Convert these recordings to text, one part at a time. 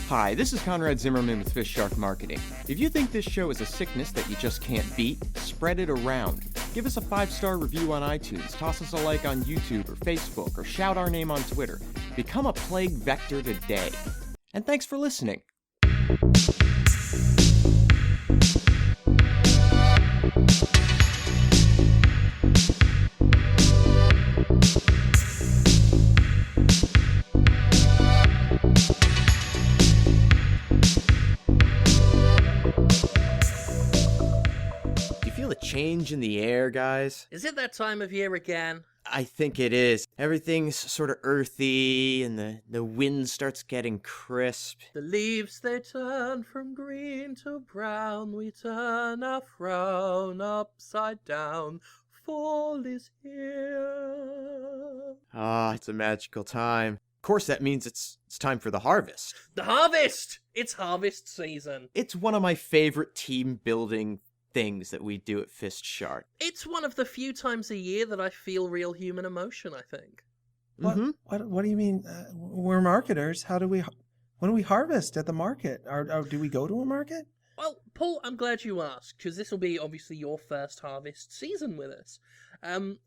Hi, this is Conrad Zimmerman with FistShark Marketing. If you think this show is a sickness that you just can't beat, spread it around. Give us a 5-star review on iTunes, toss us a like on YouTube or Facebook, or shout our name on Twitter. Become a plague vector today. And thanks for listening. Change in the air, guys. Is it that time of year again? I think it is. Everything's sort of earthy, and the wind starts getting crisp. The leaves, they turn from green to brown. We turn our frown upside down. Fall is here. Ah, it's a magical time. Of course, that means it's time for the harvest. The harvest! It's harvest season. It's one of my favorite team-building things that we do at FistShark. It's one of the few times a year that I feel real human emotion, I think. What do you mean? We're marketers. When do we harvest at the market? Or do we go to a market? Well, Paul, I'm glad you asked, because this will be obviously your first harvest season with us.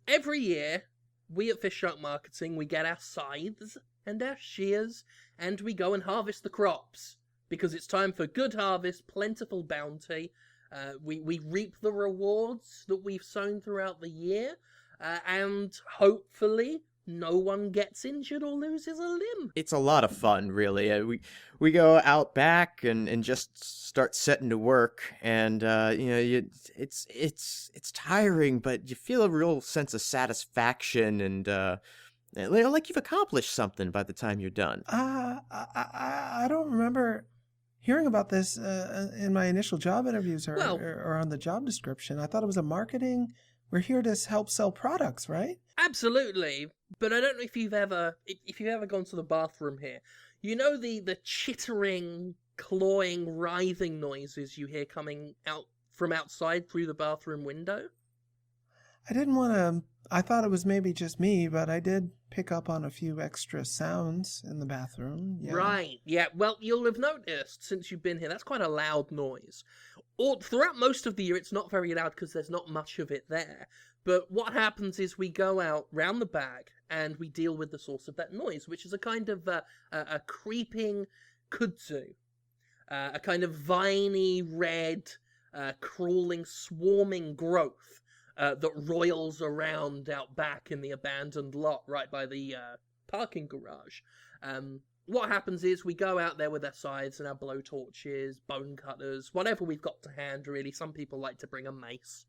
Every year, we at FistShark Marketing, we get our scythes and our shears, and we go and harvest the crops, because it's time for good harvest, plentiful bounty. We reap the rewards that we've sown throughout the year, and hopefully no one gets injured or loses a limb. It's a lot of fun, really. We go out back and just start setting to work, and it's tiring, but you feel a real sense of satisfaction and like you've accomplished something by the time you're done. I don't remember hearing about this in my initial job interviews or on the job description. I thought it was a marketing. We're here to help sell products, right? Absolutely, but I don't know if you've ever gone to the bathroom here. You know the chittering, clawing, writhing noises you hear coming out from outside through the bathroom window? I didn't want to. I thought it was maybe just me, but I did pick up on a few extra sounds in the bathroom. Yeah. Right, yeah. Well, you'll have noticed since you've been here, that's quite a loud noise. Throughout most of the year, it's not very loud because there's not much of it there. But what happens is we go out round the back and we deal with the source of that noise, which is a kind of a creeping kudzu. A kind of viney, red, crawling, swarming growth. That roils around out back in the abandoned lot right by the parking garage. What happens is we go out there with our scythes and our blowtorches, bone cutters, whatever we've got to hand, really. Some people like to bring a mace.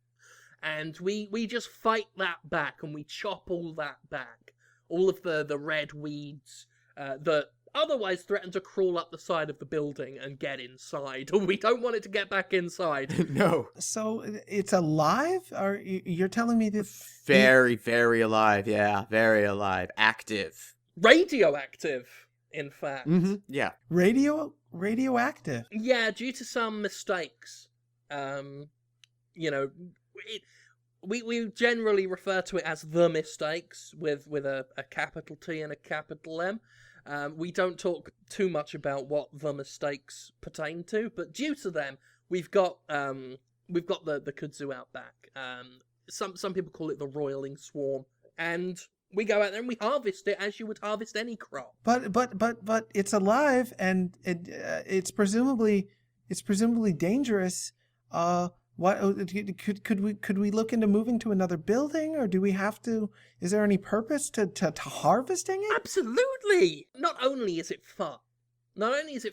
And we just fight that back, and we chop all that back. All of the red weeds that otherwise threaten to crawl up the side of the building and get inside. We don't want it to get back inside. No. So it's alive? Or you're telling me that... Very, very alive. Yeah, very alive. Active. Radioactive, in fact. Mm-hmm. Yeah. Radioactive? Yeah, due to some mistakes. We generally refer to it as the mistakes with a capital T and a capital M. We don't talk too much about what the mistakes pertain to, but due to them, we've got the kudzu out back. Some people call it the roiling swarm, and we go out there and we harvest it as you would harvest any crop. But it's alive, and it's presumably dangerous. What could we look into moving to another building, or do we have to? Is there any purpose to harvesting it? Absolutely. Not only is it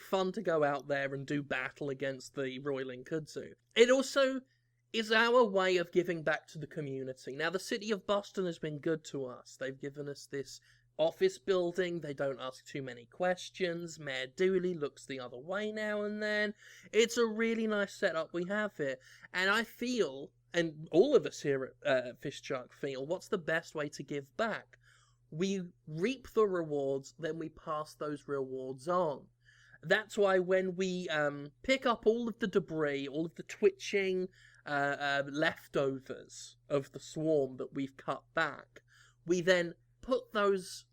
fun to go out there and do battle against the roiling kudzu, it also is our way of giving back to the community. Now, the city of Boston has been good to us. They've given us this office building. They don't ask too many questions. Mayor Dooley looks the other way now and then. It's a really nice setup we have here. And I feel, and all of us here at FistShark feel, what's the best way to give back? We reap the rewards, then we pass those rewards on. That's why when we pick up all of the debris, all of the twitching leftovers of the swarm that we've cut back, we then put those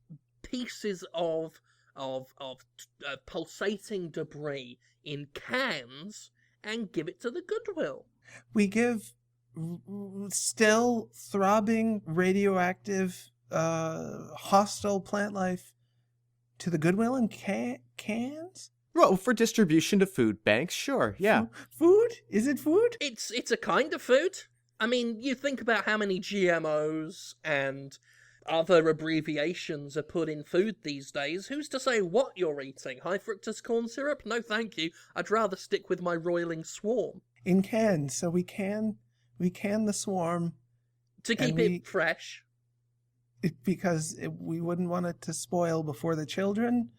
pieces of pulsating debris in cans and give it to the Goodwill. We give still throbbing, radioactive, hostile plant life to the Goodwill in cans? Well, for distribution to food banks, sure, yeah. Food? Is it food? It's a kind of food. I mean, you think about how many GMOs and other abbreviations are put in food these days. Who's to say what you're eating? High fructose corn syrup? No, thank you. I'd rather stick with my roiling swarm. In cans, so we can the swarm To keep it fresh. Because we wouldn't want it to spoil before the children.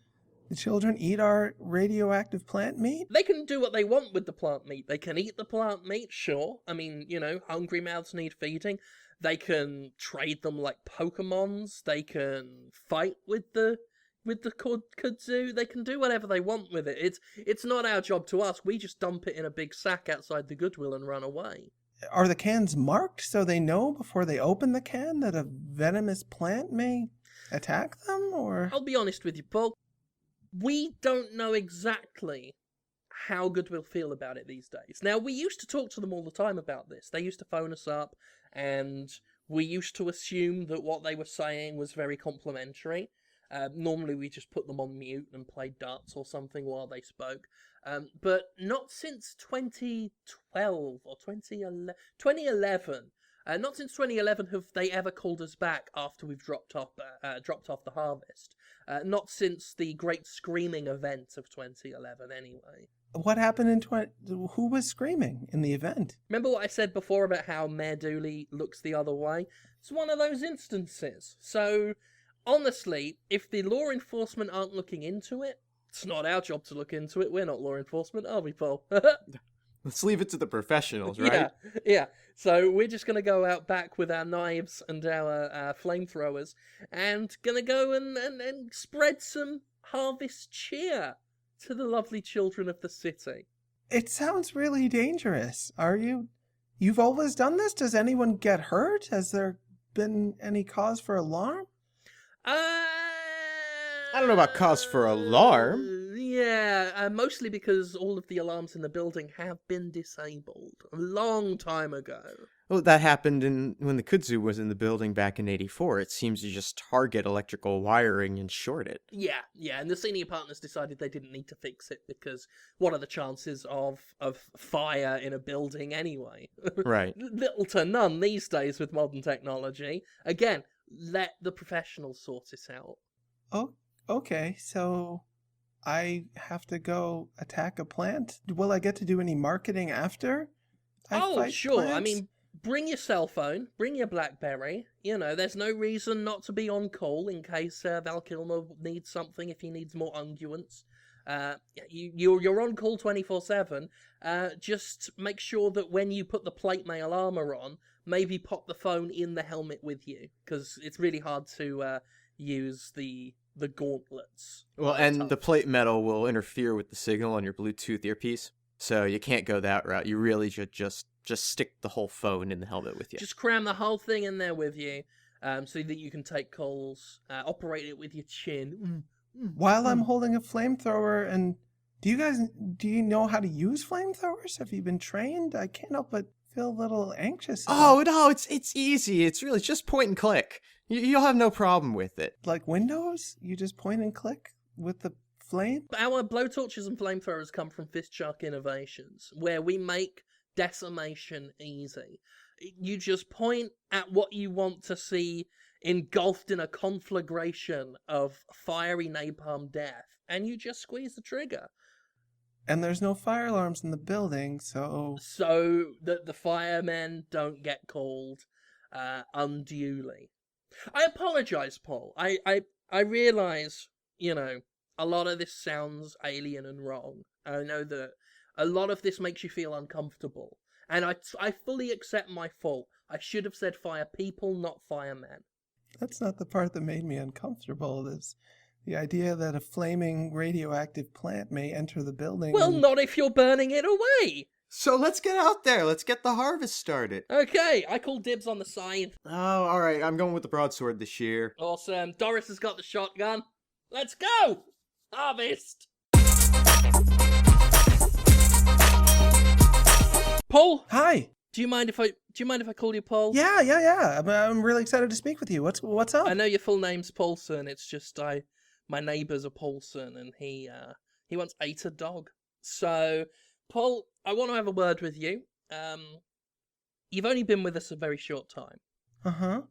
The children eat our radioactive plant meat? They can do what they want with the plant meat. They can eat the plant meat, sure. I mean, hungry mouths need feeding. They can trade them like Pokemons. They can fight with the kudzu. They can do whatever they want with it. It's not our job to ask. We just dump it in a big sack outside the Goodwill and run away. Are the cans marked so they know before they open the can that a venomous plant may attack them, or? I'll be honest with you, Paul. We don't know exactly how Goodwill feel about it these days. Now, we used to talk to them all the time about this. They used to phone us up, and we used to assume that what they were saying was very complimentary. Normally, we just put them on mute and played darts or something while they spoke. But not since 2012 or 2011. Not since 2011 have they ever called us back after we've dropped off the harvest. Not since the Great Screaming event of 2011, anyway. What happened in who was screaming in the event? Remember what I said before about how Mayor Dooley looks the other way? It's one of those instances. So, honestly, if the law enforcement aren't looking into it, it's not our job to look into it. We're not law enforcement, are we, Paul? Let's leave it to the professionals, right? Yeah. So we're just going to go out back with our knives and our flamethrowers and going to go and spread some harvest cheer to the lovely children of the city. It sounds really dangerous. You've always done this? Does anyone get hurt? Has there been any cause for alarm? I don't know about cause for alarm. Yeah, mostly because all of the alarms in the building have been disabled a long time ago. Well, that happened when the kudzu was in the building back in '84. It seems to just target electrical wiring and short it. Yeah, and the senior partners decided they didn't need to fix it because what are the chances of fire in a building anyway? Right. Little to none these days with modern technology. Again, let the professionals sort it out. Oh, okay, so I have to go attack a plant? Will I get to do any marketing after? Sure. Plants? I mean, bring your cell phone, bring your BlackBerry. There's no reason not to be on call in case Val Kilmer needs something, if he needs more unguents. You're on call 24/7. Just make sure that when you put the plate mail armor on, maybe pop the phone in the helmet with you, because it's really hard to use the gauntlets. Well, and the plate metal will interfere with the signal on your Bluetooth earpiece, so you can't go that route. You really should just stick the whole phone in the helmet with you. Just cram the whole thing in there with you, so that you can take calls, operate it with your chin. While I'm holding a flamethrower, and do you know how to use flamethrowers? Have you been trained? I can't help but feel a little anxious. Oh, no, it's easy. It's really just point and click. You'll have no problem with it. Like Windows? You just point and click with the flame? Our blowtorches and flamethrowers come from FistShark Innovations, where we make decimation easy. You just point at what you want to see engulfed in a conflagration of fiery napalm death, and you just squeeze the trigger. And there's no fire alarms in the building, so that the firemen don't get called unduly. I apologize, Paul. I realize, a lot of this sounds alien and wrong. I know that a lot of this makes you feel uncomfortable. And I fully accept my fault. I should have said fire people, not firemen. That's not the part that made me uncomfortable. It's the idea that a flaming radioactive plant may enter the building. Well, not if you're burning it away. So let's get out there. Let's get the harvest started. Okay, I call dibs on the scythe. Oh, all right. I'm going with the broadsword this year. Awesome. Doris has got the shotgun. Let's go! harvest. Paul, Hi. do you mind if I call you Paul? Yeah. I'm really excited to speak with you. What's up? I know your full name's Paulson. It's just my neighbour's a Paulson, and he once ate a dog. So, Paul, I want to have a word with you. You've only been with us a very short time. Uh-huh.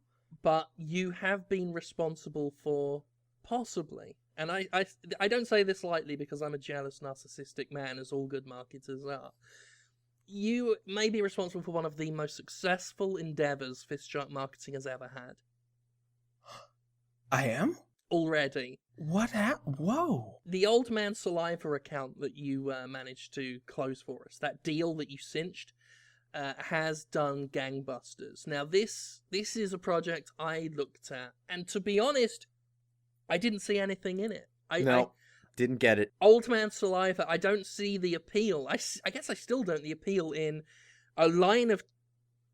But you have been responsible for possibly, and I don't say this lightly because I'm a jealous, narcissistic man, as all good marketers are. You may be responsible for one of the most successful endeavours FistShark marketing has ever had. I am? Already. Whoa. The Old Man Saliva account that you managed to close for us, that deal that you cinched, has done gangbusters. Now, this is a project I looked at, and to be honest, I didn't see anything in it. Didn't get it. Old Man Saliva, I don't see the appeal. I guess I still don't the appeal in a line of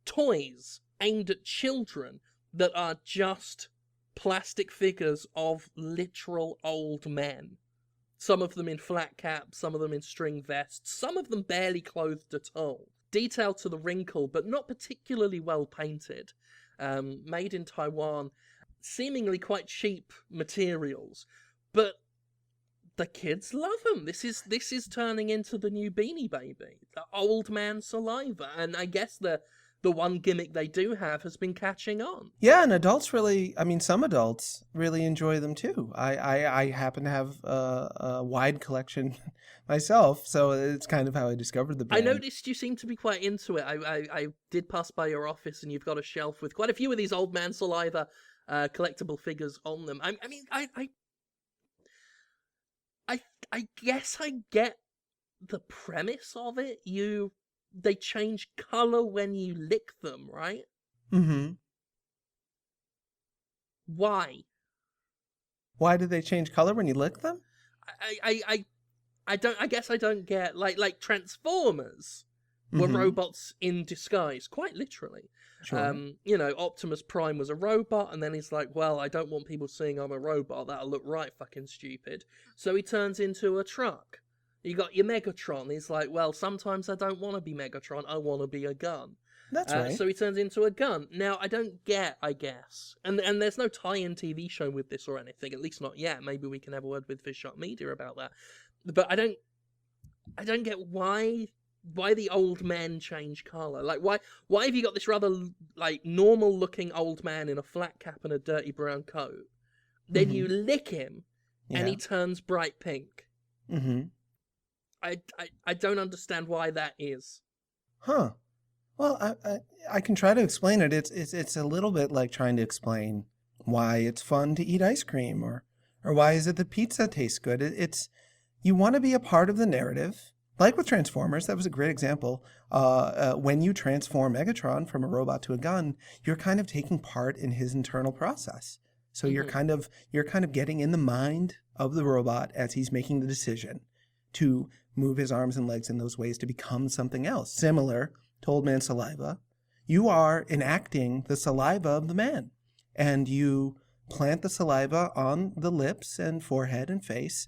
toys aimed at children that are just plastic figures of literal old men. Some of them in flat caps, some of them in string vests, some of them barely clothed at all. Detail to the wrinkle, but not particularly well painted. Made in Taiwan, seemingly quite cheap materials, but the kids love them. This is turning into the new Beanie Baby, the Old Man Saliva, and I guess the one gimmick they do have has been catching on. Yeah, and some adults really enjoy them too. I happen to have a wide collection myself, so it's kind of how I discovered the brand. I noticed you seem to be quite into it. I did pass by your office, and you've got a shelf with quite a few of these Old Man Saliva collectible figures on them. I guess I get the premise of it. They change color when you lick them, right? Mm-hmm. Why? Why do they change color when you lick them? I guess I don't get like Transformers were robots in disguise, quite literally. Sure. Optimus Prime was a robot, and then he's like, well, I don't want people seeing I'm a robot. That'll look right fucking stupid. So he turns into a truck. You got your Megatron. He's like, well, sometimes I don't want to be Megatron. I want to be a gun. That's right. So he turns into a gun. Now, I don't get, I guess. And there's no tie-in TV show with this or anything, at least not yet. Maybe we can have a word with FistShark Media about that. But I don't get why the old men change colour. Like, why have you got this rather, like, normal-looking old man in a flat cap and a dirty brown coat? Then you lick him, and he turns bright pink. Mm-hmm. I don't understand why that is. Huh. Well, I can try to explain it. It's a little bit like trying to explain why it's fun to eat ice cream, or why is it that pizza tastes good. It's you want to be a part of the narrative. Like with Transformers, that was a great example. When you transform Megatron from a robot to a gun, you're kind of taking part in his internal process. So you're kind of getting in the mind of the robot as he's making the decision to move his arms and legs in those ways to become something else. Similar to Old Man Saliva, you are enacting the saliva of the man, and you plant the saliva on the lips and forehead and face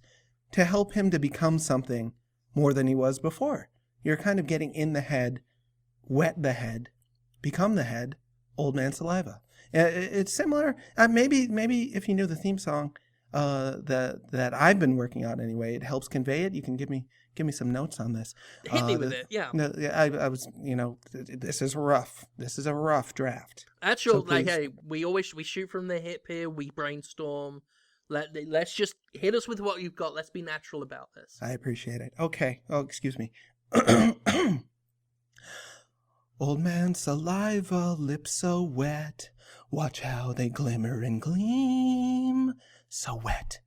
to help him to become something more than he was before. You're kind of getting in the head, wet the head, become the head, Old Man Saliva. It's similar. Maybe if you knew the theme song that I've been working on anyway, it helps convey it. You can give me some notes on this. Hit me with it, yeah. I was, this is rough. This is a rough draft. Actually, so hey, we shoot from the hip here. We brainstorm. Let's just hit us with what you've got. Let's be natural about this. I appreciate it. Okay. Oh, excuse me. Old Man Saliva, lips so wet. Watch how they glimmer and gleam. So wet.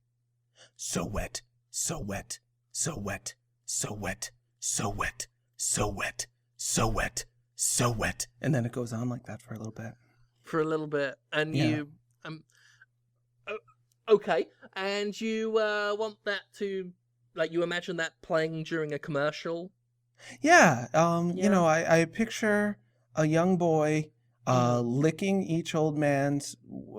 So wet. So wet. So wet. So wet. So wet. So wet. So wet. So wet. And then it goes on like that for a little bit. And you... Okay, and you want that to, like, you imagine that playing during a commercial? Yeah, I picture a young boy licking each old man's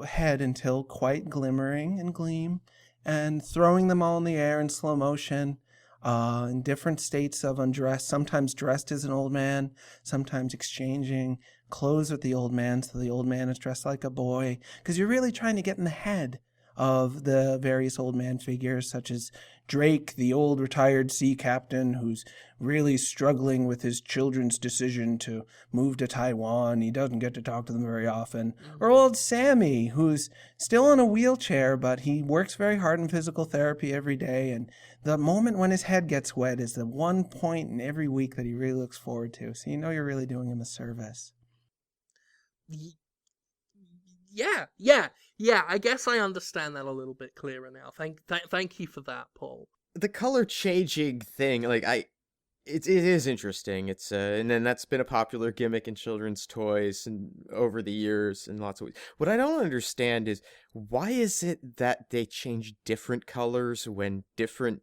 head until quite glimmering and gleam, and throwing them all in the air in slow motion, in different states of undress, sometimes dressed as an old man, sometimes exchanging clothes with the old man, so the old man is dressed like a boy, because you're really trying to get in the head of the various old man figures, such as Drake, the old retired sea captain who's really struggling with his children's decision to move to Taiwan. He doesn't get to talk to them very often. Or old Sammy, who's still in a wheelchair, but he works very hard in physical therapy every day, and the moment when his head gets wet is the one point in every week that he really looks forward to. So you know you're really doing him a service. Yeah. I guess I understand that a little bit clearer now. Thank you for that, Paul. The color changing thing, like it is interesting. It's and then that's been a popular gimmick in children's toys and over the years in lots of ways. What I don't understand is why is it that they change different colors when different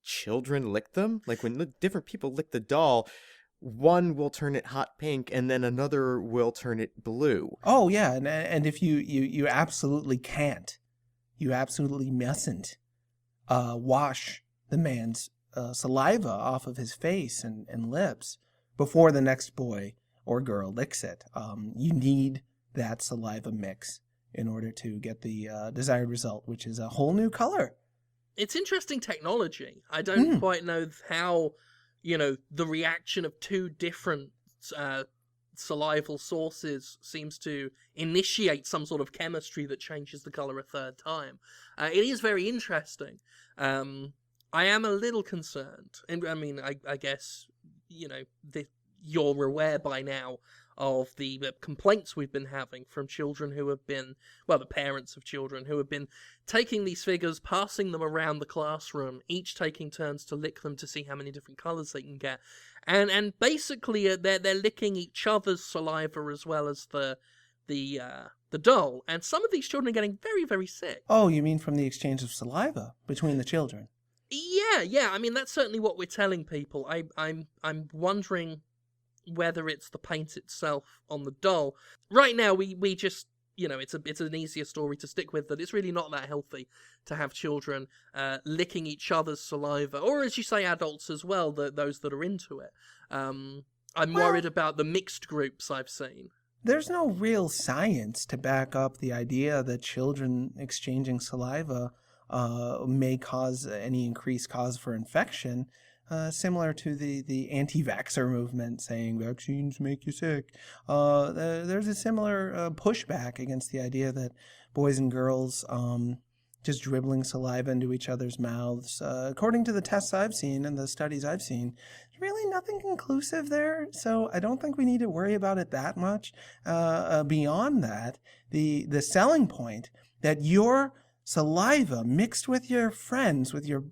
children lick them? Like when different people lick the doll, one will turn it hot pink and then another will turn it blue. Oh yeah, and if you absolutely can't, you absolutely mustn't wash the man's saliva off of his face and lips before the next boy or girl licks it. You need that saliva mix in order to get the desired result, which is a whole new color. It's interesting technology. I don't quite know how, the reaction of two different salival sources seems to initiate some sort of chemistry that changes the color a third time. It is very interesting. I am a little concerned. And I mean, I guess, you're aware by now of the complaints we've been having from children who have been, the parents of children who have been taking these figures, passing them around the classroom, each taking turns to lick them to see how many different colors they can get. And basically they're licking each other's saliva as well as the doll. And some of these children are getting very, very sick. Oh, you mean from the exchange of saliva between the children? Yeah. I mean, that's certainly what we're telling people. I'm wondering whether it's the paint itself on the doll. Right now, we just, it's an easier story to stick with, that it's really not that healthy to have children licking each other's saliva, or as you say, adults as well, those that are into it. I'm worried about the mixed groups I've seen. There's no real science to back up the idea that children exchanging saliva may cause any increased cause for infection. Similar to the anti-vaxxer movement saying vaccines make you sick. There's a similar pushback against the idea that boys and girls just dribbling saliva into each other's mouths. According to the tests I've seen and the studies I've seen, there's really nothing conclusive there. So I don't think we need to worry about it that much. Beyond that, the selling point that your saliva mixed with your friends, with your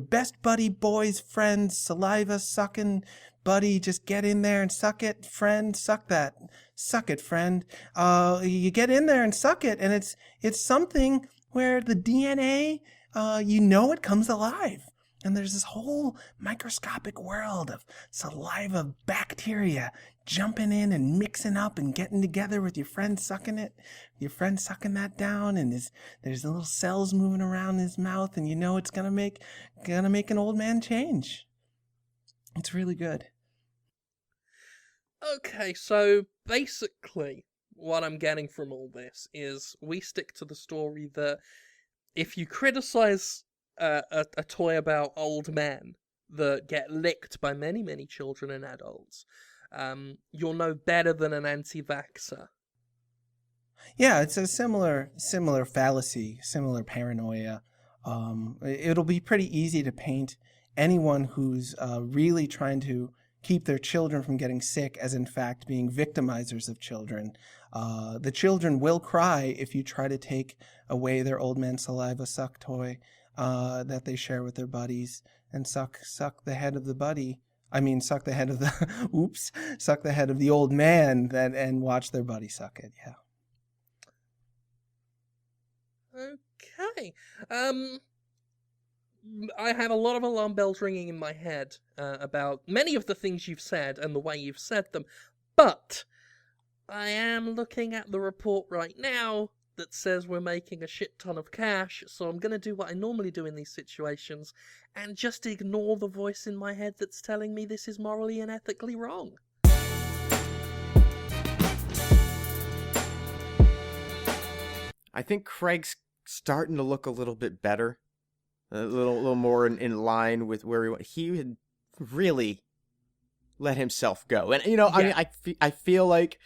best buddy boy's friend's saliva sucking buddy, just get in there and suck it, friend, suck it, friend. You get in there and suck it, and it's something where the DNA, it comes alive. And there's this whole microscopic world of saliva bacteria jumping in and mixing up and getting together with your friend sucking it, your friend sucking that down, and there's little cells moving around in his mouth, and it's gonna make an old man change. It's really good. Okay, so basically what I'm getting from all this is we stick to the story that if you criticize a toy about old men that get licked by many, many children and adults, you're no better than an anti-vaxxer. Yeah, it's a similar fallacy, similar paranoia. It'll be pretty easy to paint anyone who's really trying to keep their children from getting sick as in fact being victimizers of children. The children will cry if you try to take away their old man saliva suck toy that they share with their buddies and suck the head of the buddy. I mean, suck the head of the suck the head of the old man and watch their buddy suck it. Yeah. Okay. I have a lot of alarm bells ringing in my head about many of the things you've said and the way you've said them, but I am looking at the report right now that says we're making a shit ton of cash, so I'm going to do what I normally do in these situations and just ignore the voice in my head that's telling me this is morally and ethically wrong. I think Craig's starting to look a little bit better, a little more in line with where he went. He had really let himself go, and I mean, I feel like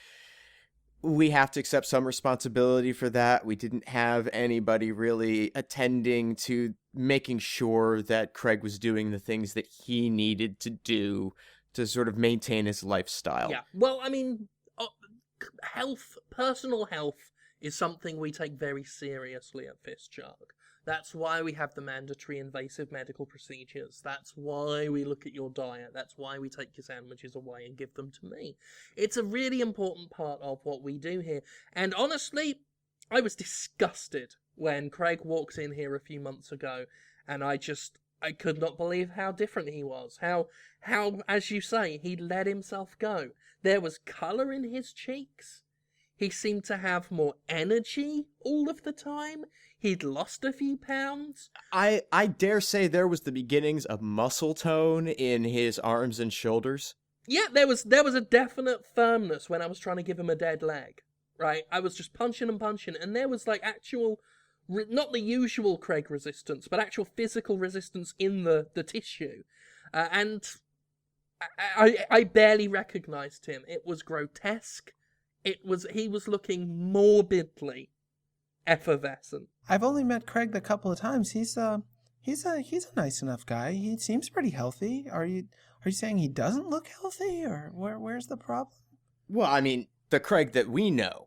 we have to accept some responsibility for that. We didn't have anybody really attending to making sure that Craig was doing the things that he needed to do to sort of maintain his lifestyle. Yeah, well, I mean, personal health is something we take very seriously at FistShark. That's why we have the mandatory invasive medical procedures. That's why we look at your diet. That's why we take your sandwiches away and give them to me. It's a really important part of what we do here. And honestly, I was disgusted when Craig walked in here a few months ago, and I could not believe how different he was. How, as you say, he let himself go. There was colour in his cheeks. He seemed to have more energy all of the time. He'd lost a few pounds. I dare say there was the beginnings of muscle tone in his arms and shoulders. Yeah, there was a definite firmness when I was trying to give him a dead leg, right? I was just punching and punching, and there was like actual, not the usual Craig resistance, but actual physical resistance in the tissue. And I barely recognised him. It was grotesque. He was looking morbidly effervescent. I've only met Craig a couple of times. He's a nice enough guy. He seems pretty healthy. Are you saying he doesn't look healthy, or where's the problem? Well, I mean, the Craig that we know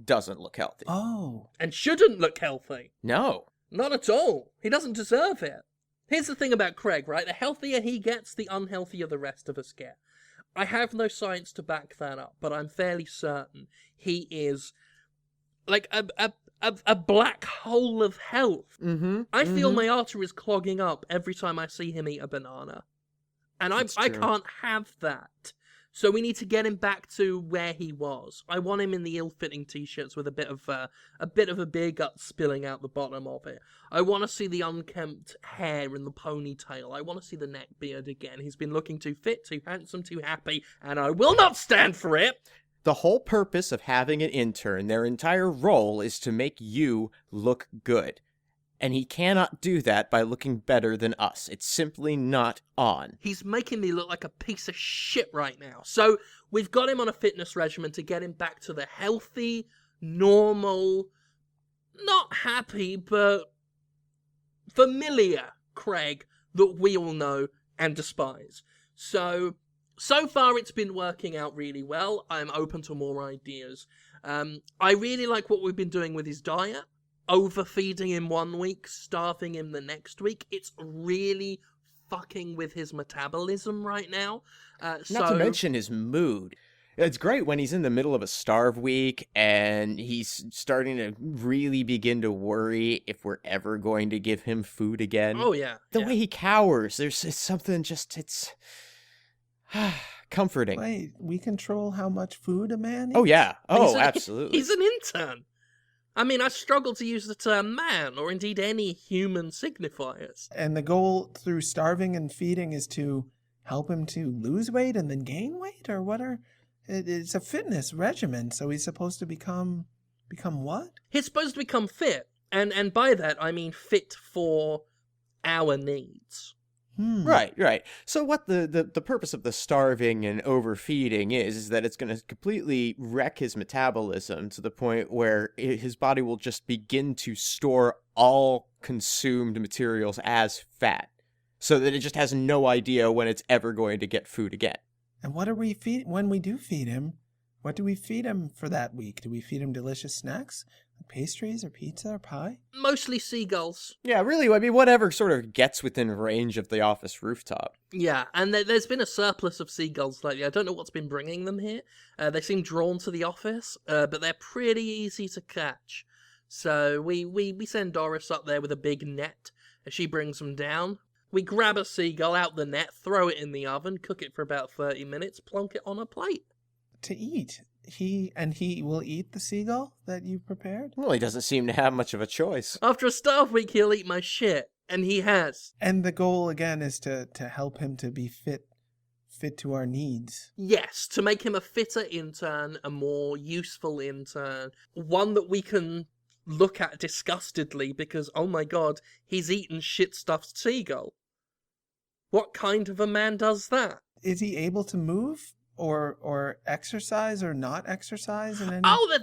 doesn't look healthy. Oh. And shouldn't look healthy. No. Not at all. He doesn't deserve it. Here's the thing about Craig, right? The healthier he gets, the unhealthier the rest of us get. I have no science to back that up, but I'm fairly certain he is like a black hole of health. Mm-hmm. I feel my arteries clogging up every time I see him eat a banana. And I can't have that. So we need to get him back to where he was. I want him in the ill-fitting t-shirts with a bit of a beer gut spilling out the bottom of it. I want to see the unkempt hair in the ponytail. I want to see the neck beard again. He's been looking too fit, too handsome, too happy, and I will not stand for it. The whole purpose of having an intern, their entire role is to make you look good. And he cannot do that by looking better than us. It's simply not on. He's making me look like a piece of shit right now. So we've got him on a fitness regimen to get him back to the healthy, normal, not happy, but familiar Craig that we all know and despise. So far it's been working out really well. I'm open to more ideas. I really like what we've been doing with his diet. Overfeeding him 1 week, starving him the next week. It's really fucking with his metabolism right now. Not to mention his mood. It's great when he's in the middle of a starve week and he's starting to really begin to worry if we're ever going to give him food again. Oh, yeah. The way he cowers, it's something just, it's comforting. Wait, we control how much food a man eats? Oh, yeah. Oh, absolutely. He's an intern. I mean, I struggle to use the term man, or indeed any human signifiers. And the goal through starving and feeding is to help him to lose weight and then gain weight? Or what are... It's a fitness regimen, so he's supposed to become what? He's supposed to become fit, and by that I mean fit for our needs. Right. So what the purpose of the starving and overfeeding is that it's going to completely wreck his metabolism to the point where his body will just begin to store all consumed materials as fat, so that it just has no idea when it's ever going to get food again. And what are we when we do feed him? What do we feed him for that week? Do we feed him delicious snacks? Pastries or pizza or pie? Mostly seagulls. Yeah, really, I mean, whatever sort of gets within range of the office rooftop. Yeah, and there's been a surplus of seagulls lately. I don't know what's been bringing them here. They seem drawn to the office, but they're pretty easy to catch. So we send Doris up there with a big net, and she brings them down. We grab a seagull out the net, throw it in the oven, cook it for about 30 minutes, plonk it on a plate. To eat? he will eat the seagull that you prepared? Well, he doesn't seem to have much of a choice. After a starve week, he'll eat my shit. And he has. And the goal, again, is to help him to be fit to our needs. Yes, to make him a fitter intern, a more useful intern, one that we can look at disgustedly because, oh my god, he's eaten shit-stuffed seagull. What kind of a man does that? Is he able to move or exercise or not exercise in any... Oh,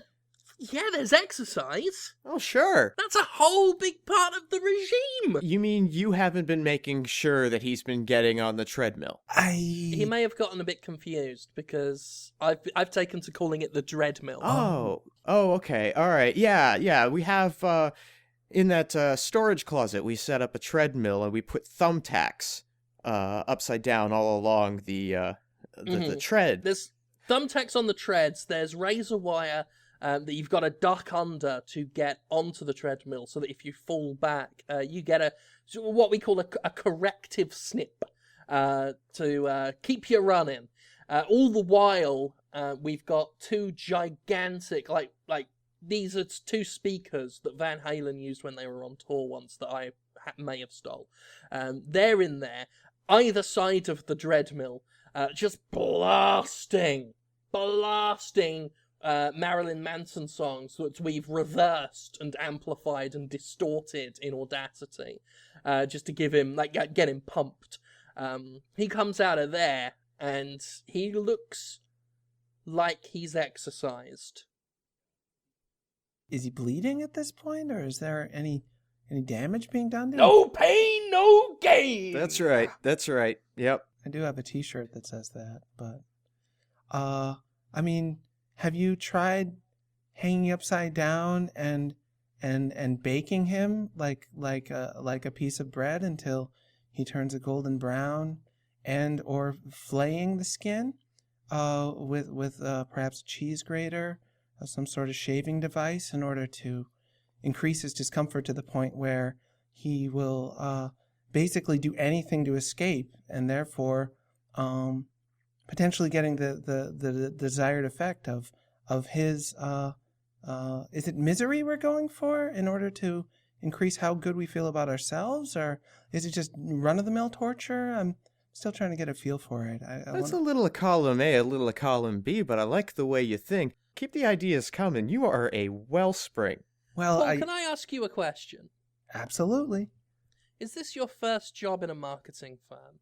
yeah, there's exercise. Oh, sure. That's a whole big part of the regime. You mean you haven't been making sure that he's been getting on the treadmill? He may have gotten a bit confused because I've taken to calling it the dreadmill. Oh, okay. All right. Yeah. We have, in that storage closet, we set up a treadmill and we put thumbtacks upside down all along the tread. There's thumbtacks on the treads. There's razor wire that you've got to duck under to get onto the treadmill, so that if you fall back, you get what we call a corrective snip to keep you running. All the while, we've got two gigantic, like these are two speakers that Van Halen used when they were on tour once that I may have stole. They're in there, either side of the dreadmill, just blasting Marilyn Manson songs that we've reversed and amplified and distorted in Audacity, just to give him, get him pumped. He comes out of there and he looks like he's exercised. Is he bleeding at this point, or is there any damage being done to him? No pain, no gain! That's right. Yep. I do have a t-shirt that says that, but... I mean, have you tried hanging upside down and baking him like a piece of bread until he turns a golden brown, and or flaying the skin with perhaps a cheese grater or some sort of shaving device in order to increase his discomfort to the point where he will basically do anything to escape, and therefore potentially getting the desired effect of his is it misery we're going for in order to increase how good we feel about ourselves, or is it just run-of-the-mill torture? I'm still trying to get a feel for it. That's a little of column A, a little of column B, but I like the way you think. Keep the ideas coming. You are a wellspring. Well, Paul, can I ask you a question? Absolutely. Is this your first job in a marketing firm?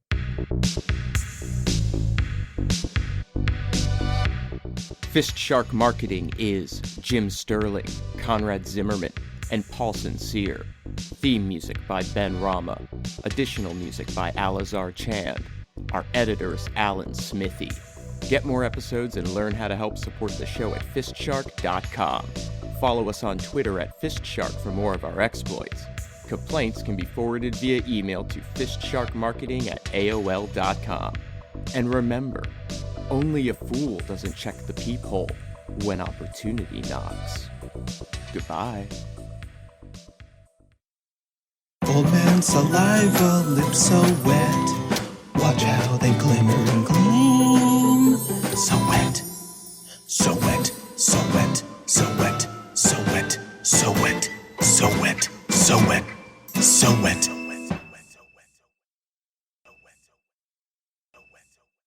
FistShark Marketing is Jim Sterling, Conrad Zimmerman, and Paulson Sear. Theme music by Ben Rama. Additional music by Alazar Chand. Our editor is Alan Smithy. Get more episodes and learn how to help support the show at FistShark.com. Follow us on Twitter at FistShark for more of our exploits. Complaints can be forwarded via email to fistsharkmarketing@aol.com. And remember, only a fool doesn't check the peephole when opportunity knocks. Goodbye. Old man saliva, lips so wet. Watch how they glimmer and gleam. So wet, so wet, so wet, so wet, so wet, so wet, so wet, so wet, so wet.